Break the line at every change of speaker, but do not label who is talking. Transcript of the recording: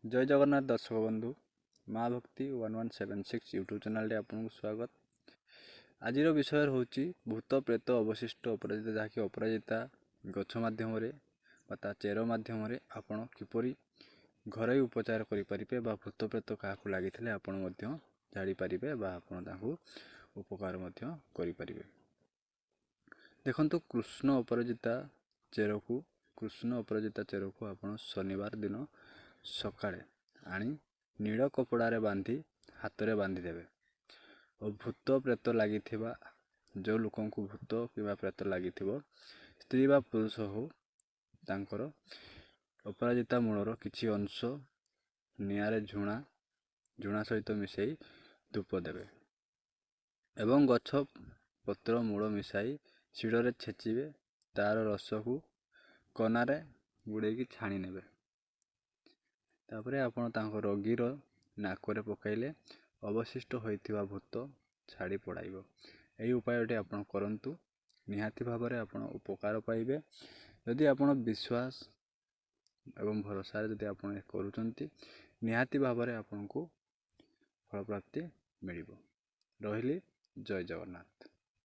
जय जगन्नाथ दर्शक बंधु माँ भक्ति 1176 यूट्यूब चैनल आपको स्वागत। आज विषय हूँ भूत प्रेत अवशिष्ट अपराजिता जहाँकि अपराजिता गछ मध्यम चेर मध्यम आपण किपरि घरोई उपचार करें भूत प्रेत क्या लगी आपण जापारे उपकार करें। देखु कृष्ण अपराजिता चेर को आप शनिवार दिन सकाळे आनी नील कपड़ारे बांधी हाथ में बांधी देवे और भूत प्रेत लगी जो लोक भूत कि प्रेत लगी स्त्री बा पुरुष हो तांकर अपराजिता मूलर किसी अंश निआरे झुणा सहित मिसई धूप देवे एवं गछ पत्र मूल मिसाई शिड़े छेचिबे तार रस को कनारे गुड़े छाणी नेबे तापरे आपण तांको रोगीर नाकरे पकाइले अवशिष्ट होइथिबा भूत छाड़ी पड़ाइबो। एही उपायटी आपण करंतु निहाती भाबरे आपण उपकार पाइबे। यदि आपण विश्वास एवं भरोसा यदि आपण करूचंती निहाती भाबरे आपनको फल प्राप्ति मिलिबो। रहिली जय जगन्नाथ।